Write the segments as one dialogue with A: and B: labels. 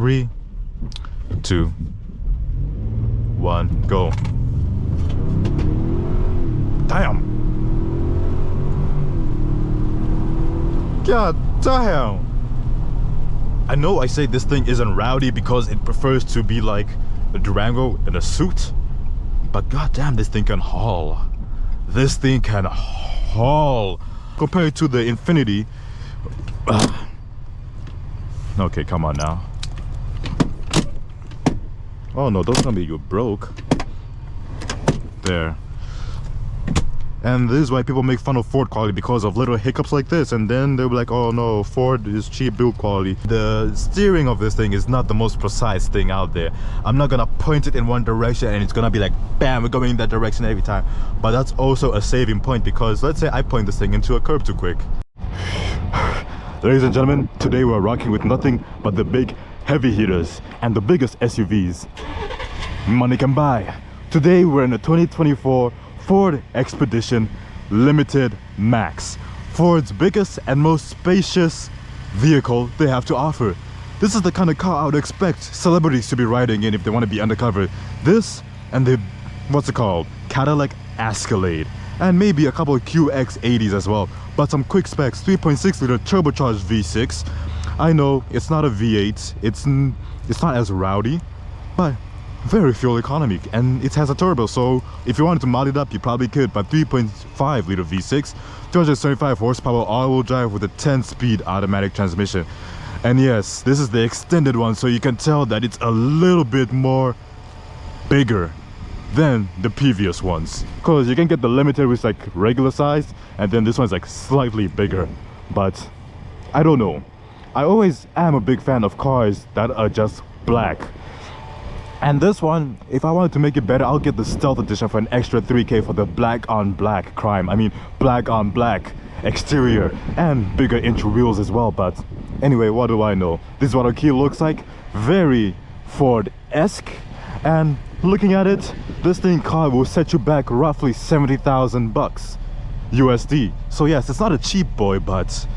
A: 3, 2, 1, go. Damn. God damn. I know I say this thing isn't rowdy because it prefers to be like a Durango in a suit, but goddamn, this thing can haul. This thing can haul compared to the Infinity. Okay, come on now. Oh no, don't tell me you broke. There. And this is why people make fun of Ford quality, because of little hiccups like this, and then they'll be like, oh no, Ford is cheap build quality. The steering of this thing is not the most precise thing out there. I'm not gonna point it in one direction and it's gonna be like bam, we're going in that direction every time. But that's also a saving point, because let's say I point this thing into a curb too quick. Ladies and gentlemen, today we're rocking with nothing but the big heavy hitters and the biggest SUVs money can buy. Today we're in a 2024 Ford Expedition Limited Max, Ford's biggest and most spacious vehicle they have to offer. This is the kind of car I would expect celebrities to be riding in if they want to be undercover. This and the, what's it called, Cadillac Escalade, and maybe a couple of QX80s as well. But some quick specs: 3.6 liter turbocharged V6. I know it's not a V8, it's not as rowdy, but very fuel economic, and it has a turbo, so if you wanted to mod it up you probably could. But 3.5 liter V6, 275 horsepower all-wheel drive with a 10-speed automatic transmission. And yes, this is the extended one, so you can tell that it's a little bit more bigger than the previous ones, because you can get the Limited which is like regular size, and then this one's like slightly bigger. But I don't know, I always am a big fan of cars that are just black. And this one, if I wanted to make it better, I'll get the Stealth Edition for an extra 3K for the black on black crime. I mean, black on black exterior and bigger inch wheels as well. But anyway, what do I know? This is what our key looks like. Very Ford-esque. And looking at it, this thing car will set you back roughly 70,000 bucks USD. So yes, it's not a cheap boy, but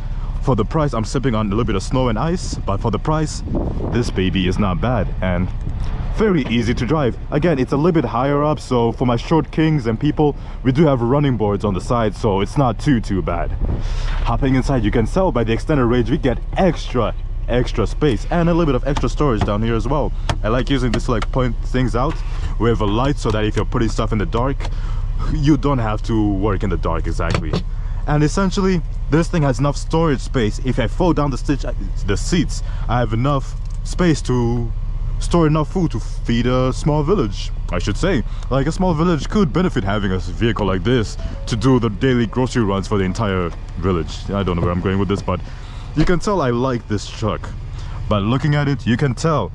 A: for the price, I'm sipping on a little bit of snow and ice, but for the price, this baby is not bad and very easy to drive. Again, it's a little bit higher up, so for my short kings and people, we do have running boards on the side, so it's not too bad. Hopping inside, you can tell by the extended range we get extra space and a little bit of extra storage down here as well. I like using this to like point things out. We have a light so that if you're putting stuff in the dark, you don't have to work in the dark exactly. And essentially, this thing has enough storage space. If I fold down the seats, I have enough space to store enough food to feed a small village, I should say. Like, a small village could benefit having a vehicle like this to do the daily grocery runs for the entire village. I don't know where I'm going with this, but you can tell I like this truck. But looking at it, you can tell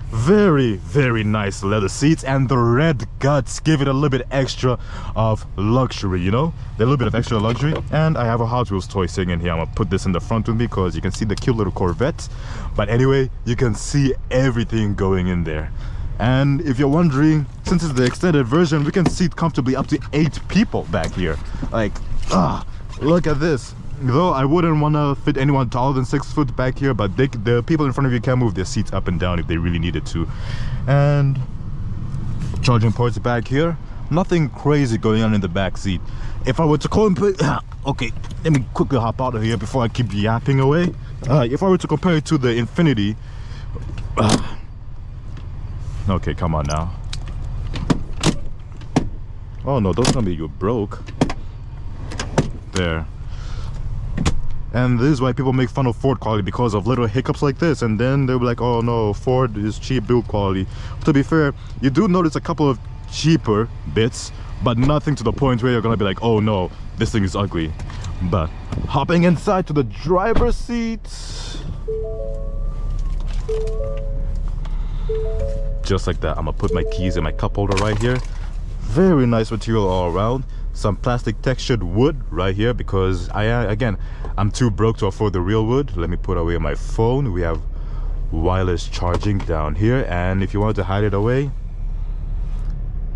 A: very nice leather seats, and the red guts give it a little bit extra of luxury, you know, a little bit of extra luxury. And I have a Hot Wheels toy sitting in here. I'm gonna put this in the front with me because you can see the cute little Corvette. But anyway, you can see everything going in there. And if you're wondering, since it's the extended version, we can seat comfortably up to 8 people back here. Like, look at this. Though I wouldn't want to fit anyone taller than 6 foot back here, but the people in front of you can move their seats up and down if they really needed to. And charging ports back here. Nothing crazy going on in the back seat. If I were to compare, okay, let me quickly hop out of here before I keep yapping away. If I were to compare it to the Infinity, okay, come on now. Oh no, don't tell me you broke. There. And this is why people make fun of Ford quality, because of little hiccups like this, and then they'll be like, oh no, Ford is cheap build quality. To be fair, you do notice a couple of cheaper bits, but nothing to the point where you're gonna be like, oh no, this thing is ugly. But hopping inside to the driver's seat, just like that, I'm gonna put my keys in my cup holder right here. Very nice material all around. Some plastic textured wood right here, because I'm too broke to afford the real wood. Let me put away my phone. We have wireless charging down here, and if you wanted to hide it away,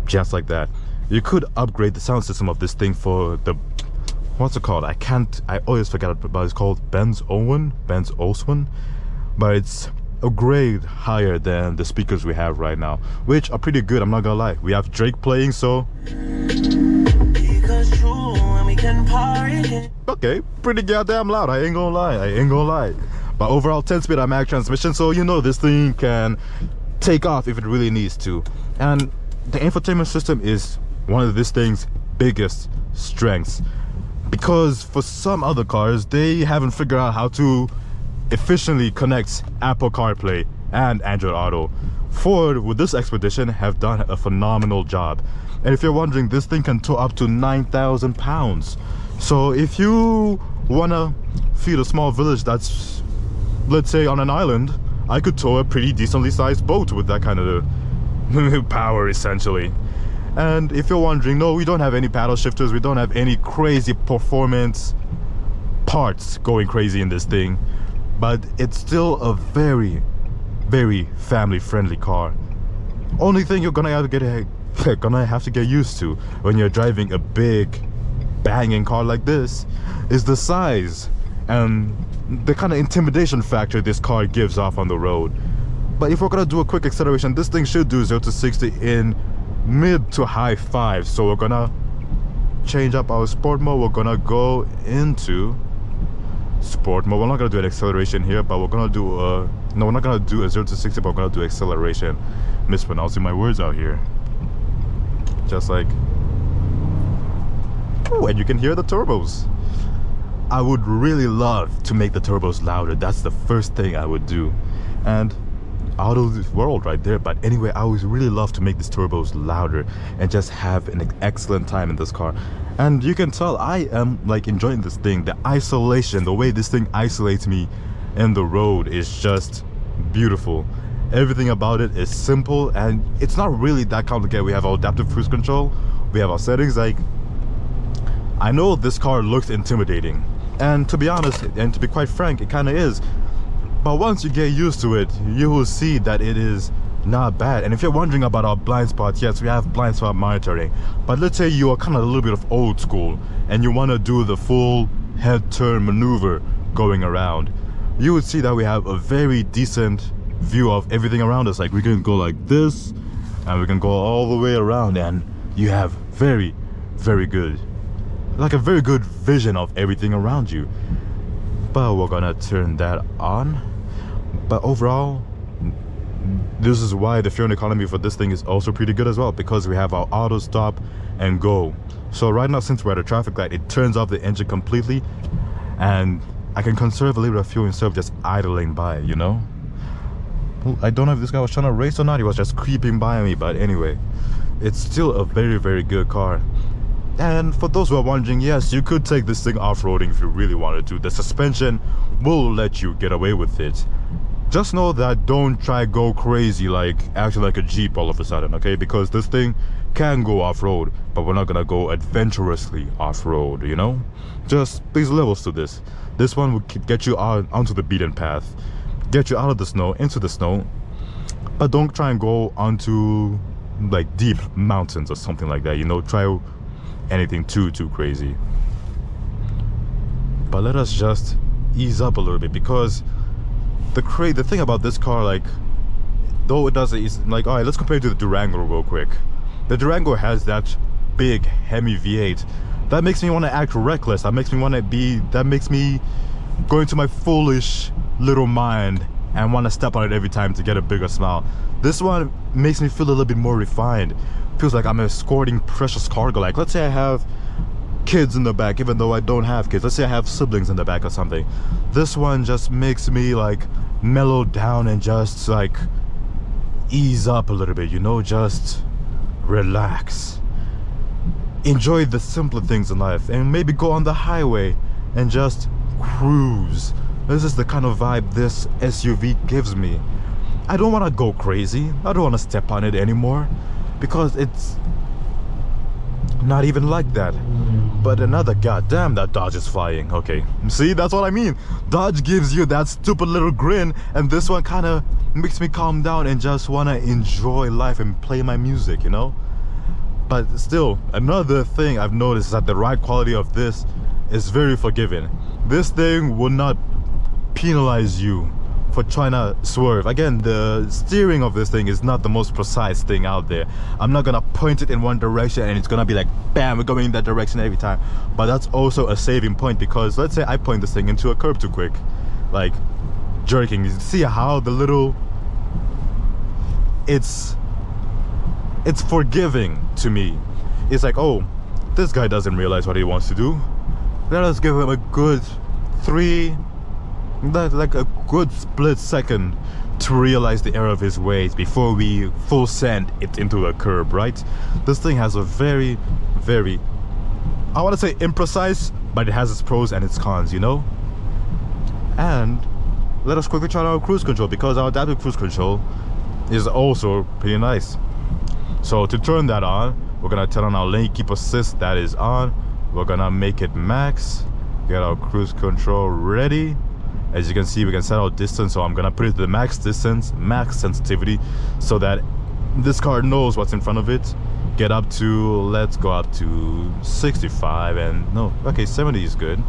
A: just like that. You could upgrade the sound system of this thing for the, what's it called? I always forget about it. It's called Benz Olswin, but it's a grade higher than the speakers we have right now, which are pretty good. I'm not gonna lie. We have Drake playing, so okay, pretty goddamn loud. I ain't gonna lie. But overall 10-speed automatic transmission, so you know this thing can take off if it really needs to. And the infotainment system is one of this thing's biggest strengths, because for some other cars they haven't figured out how to efficiently connect Apple CarPlay and Android Auto. Ford, with this Expedition, have done a phenomenal job. And if you're wondering, this thing can tow up to 9,000 pounds. So if you wanna feed a small village that's, let's say, on an island, I could tow a pretty decently sized boat with that kind of power, essentially. And if you're wondering, no, we don't have any paddle shifters, we don't have any crazy performance parts going crazy in this thing, but it's still a very, very family friendly car. Only thing you're gonna have to get used to when you're driving a big banging car like this is the size and the kind of intimidation factor this car gives off on the road. But if we're gonna do a quick acceleration, this thing should do 0 to 60 in mid to high 5s. So we're gonna change up our sport mode. We're gonna go into sport mode. We're not gonna do an acceleration here, but we're gonna do a no, we're not gonna do a 0 to 60, but we're gonna do acceleration. Mispronouncing my words out here, just like, oh, and you can hear the turbos. I would really love to make the turbos louder. That's the first thing I would do. And out of this world right there. But anyway, I would really love to make these turbos louder and just have an excellent time in this car. And you can tell I am like enjoying this thing. The isolation, the way this thing isolates me in the road is just beautiful. Everything about it is simple and it's not really that complicated. We have our adaptive cruise control, we have our settings. Like, I know this car looks intimidating, and to be honest and to be quite frank, it kind of is. But once you get used to it, you will see that it is not bad. And if you're wondering about our blind spots, yes, we have blind spot monitoring. But let's say you are kind of a little bit of old school and you want to do the full head turn maneuver going around, you would see that we have a very decent view of everything around us. Like, we can go like this and we can go all the way around, and you have very, very good, like a very good vision of everything around you. But we're gonna turn that on. But overall, this is why the fuel economy for this thing is also pretty good as well, because we have our auto stop and go. So right now, since we're at a traffic light, it turns off the engine completely and I can conserve a little bit of fuel instead of just idling by, you know. Well, I don't know if this guy was trying to race or not. He was just creeping by me. But anyway, it's still a very, very good car. And for those who are wondering, yes, you could take this thing off-roading if you really wanted to. The suspension will let you get away with it. Just know that don't try go crazy, like acting like a Jeep all of a sudden, okay? Because this thing can go off-road, but we're not gonna go adventurously off-road, you know? Just there's levels to this. This one will get you out onto the beaten path, get you out of the snow, into the snow, but don't try and go onto like deep mountains or something like that, you know? Try anything too crazy. But let us just ease up a little bit, because the thing about this car, like, though it doesn't, is like, all right, let's compare it to the Durango real quick. The Durango has that big Hemi V8 that makes me want to act reckless. That makes me go into my foolish little mind and want to step on it every time to get a bigger smile. This one makes me feel a little bit more refined. Feels like I'm escorting precious cargo. Like, let's say I have kids in the back, even though I don't have kids. Let's say I have siblings in the back or something. This one just makes me like mellow down and just like ease up a little bit, you know, just relax, enjoy the simpler things in life, and maybe go on the highway and just cruise. This is the kind of vibe this SUV gives me. I don't want to go crazy. I don't want to step on it anymore, because it's not even like that. But another, goddamn, that Dodge is flying. Okay, see, that's what I mean. Dodge gives you that stupid little grin, and this one kind of makes me calm down and just want to enjoy life and play my music, you know. But still, another thing I've noticed is that the ride quality of this is very forgiving. This thing will not penalize you for trying to swerve. Again, the steering of this thing is not the most precise thing out there. I'm not gonna point it in one direction and it's gonna be like bam, we're going in that direction every time. But that's also a saving point, because let's say I point this thing into a curb too quick, like jerking. You see how the little, it's forgiving to me. It's like, oh, this guy doesn't realize what he wants to do, let us give him a good like a good split second to realize the error of his ways before we full send it into a curb, right? This thing has a very, very, I want to say imprecise, but it has its pros and its cons, you know? And let us quickly try our cruise control, because our adaptive cruise control is also pretty nice. So to turn that on, we're gonna turn on our lane keep assist. That is on. We're gonna make it max, get our cruise control ready. As you can see, we can set our distance, so I'm gonna put it to the max distance, max sensitivity, so that this car knows what's in front of it. Get up to, let's go up to 65, and no, okay, 70 is good.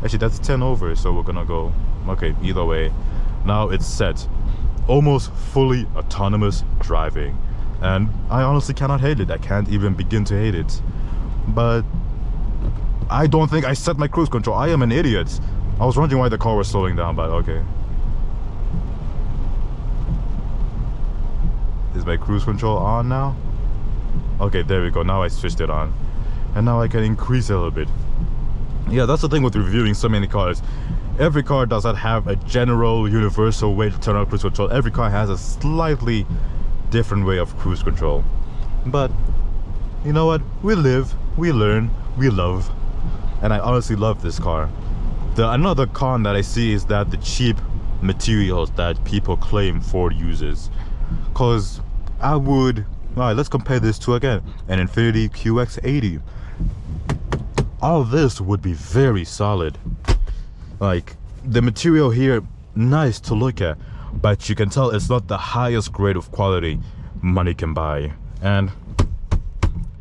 A: Actually, that's 10 over, so we're gonna go, okay, either way. Now it's set. Almost fully autonomous driving. And I honestly cannot hate it. I can't even begin to hate it. But I don't think I set my cruise control. I am an idiot. I was wondering why the car was slowing down, but okay. Is my cruise control on now? Okay, there we go. Now I switched it on. And now I can increase it a little bit. Yeah, that's the thing with reviewing so many cars. Every car does not have a general universal way to turn on cruise control. Every car has a slightly different way of cruise control. But you know what? We live, we learn, we love. And I honestly love this car. Another con that I see is that the cheap materials that people claim Ford uses. Cause I would, alright, let's compare this to again an Infiniti QX80. All this would be very solid. Like the material here, nice to look at, but you can tell it's not the highest grade of quality money can buy, and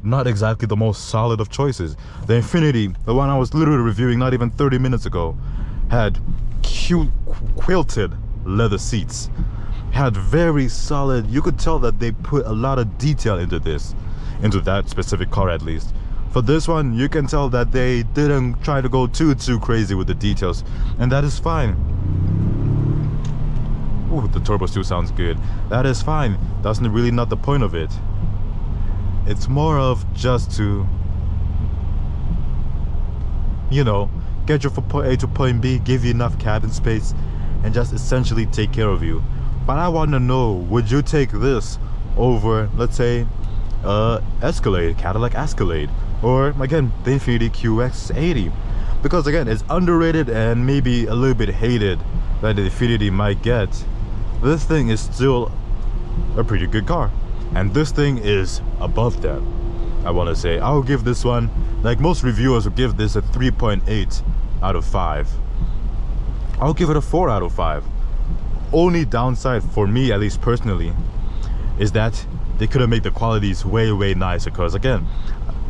A: not exactly the most solid of choices. The Infiniti, the one I was literally reviewing not even 30 minutes ago, had cute quilted leather seats, had very solid, you could tell that they put a lot of detail into that specific car at least. For this one, you can tell that they didn't try to go too crazy with the details, and that is fine. Ooh, the turbo still sounds good. That is fine. That's really not the point of it. It's more of just to, you know, get you from point A to point B, give you enough cabin space, and just essentially take care of you. But I want to know, would you take this over, let's say, Escalade, Cadillac Escalade, or again the Infiniti QX80? Because again, it's underrated and maybe a little bit hated that the Infiniti might get. This thing is still a pretty good car, and this thing is above that. I want to say I'll give this one, like most reviewers will give this a 3.8 out of 5. I'll give it a 4 out of 5. Only downside for me, at least personally, is that they could have made the qualities way nicer. Because again,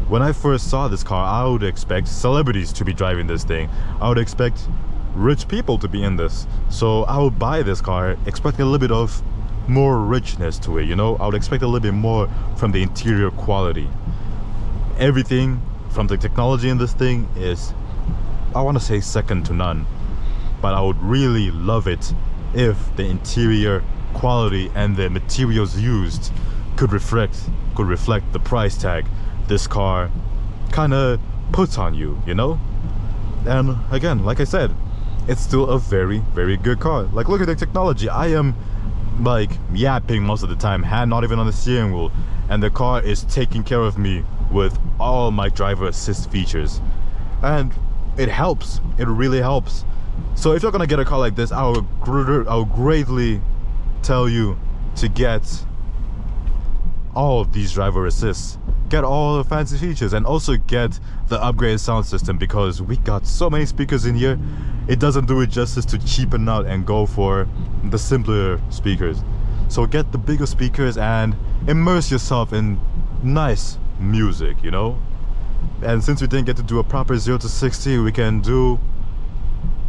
A: when I first saw this car, I would expect celebrities to be driving this thing. I would expect rich people to be in this. So I would buy this car expecting a little bit of more richness to it, you know? I would expect a little bit more from the interior quality. Everything from the technology in this thing is, I want to say, second to none. But I would really love it if the interior quality and the materials used could reflect the price tag this car kind of puts on you, you know? And again, like I said, it's still a very good car. Like, look at the technology. I am like yapping most of the time, hand not even on the steering wheel, and the car is taking care of me with all my driver assist features, and it helps. It really helps. So if you're gonna get a car like this, I would greatly tell you to get all of these driver assists, get all the fancy features, and also get the upgraded sound system, because we got so many speakers in here. It doesn't do it justice to cheapen out and go for the simpler speakers. So get the bigger speakers and immerse yourself in nice music, you know? And since we didn't get to do a proper 0 to 60, we can do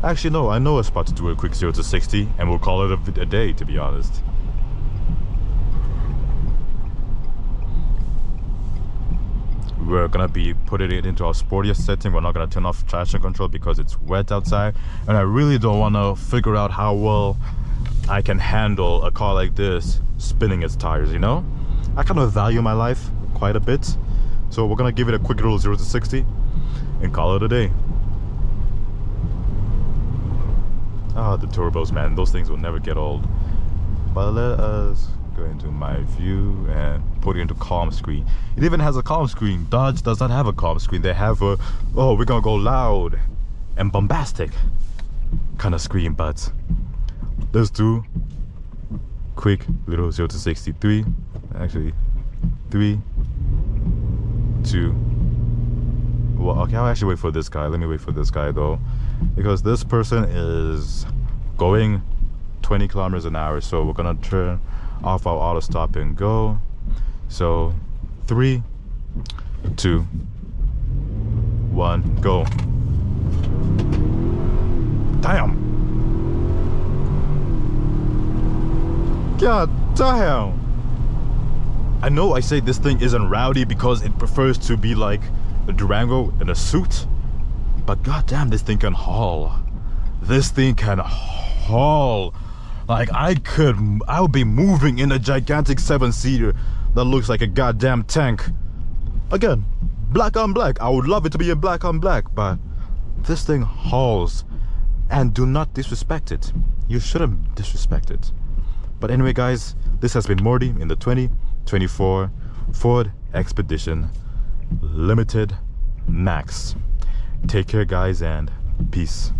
A: Actually, no, I know a spot to do a quick 0 to 60, and we'll call it a day, to be honest. We're gonna be putting it into our sportiest setting. We're not gonna turn off traction control because it's wet outside, and I really don't want to figure out how well I can handle a car like this spinning its tires, you know? I kind of value my life quite a bit, so we're gonna give it a quick little 0 to 60 and call it a day. Ah, the turbos, man, those things will never get old. But let us go into my view and put it into calm screen. It even has a calm screen. Dodge does not have a calm screen. They have a, oh, we're gonna go loud and bombastic kind of screen. But let's do quick little 0 to 63. Actually 3, 2, well, okay, I'll actually wait for this guy. Let me wait for this guy though, because this person is going 20 kilometers an hour, so we're gonna turn off our auto stop and go. So 3, 2, 1, go. Damn. God damn. I know I say this thing isn't rowdy because it prefers to be like a Durango in a suit, but goddamn, this thing can haul. This thing can haul. Like I would be moving in a gigantic 7-seater that looks like a goddamn tank. Again, black on black. I would love it to be in black on black, but this thing hauls. And do not disrespect it. You shouldn't disrespect it. But anyway, guys, this has been Morty in the 2024 Ford Expedition Limited Max. Take care, guys, and peace.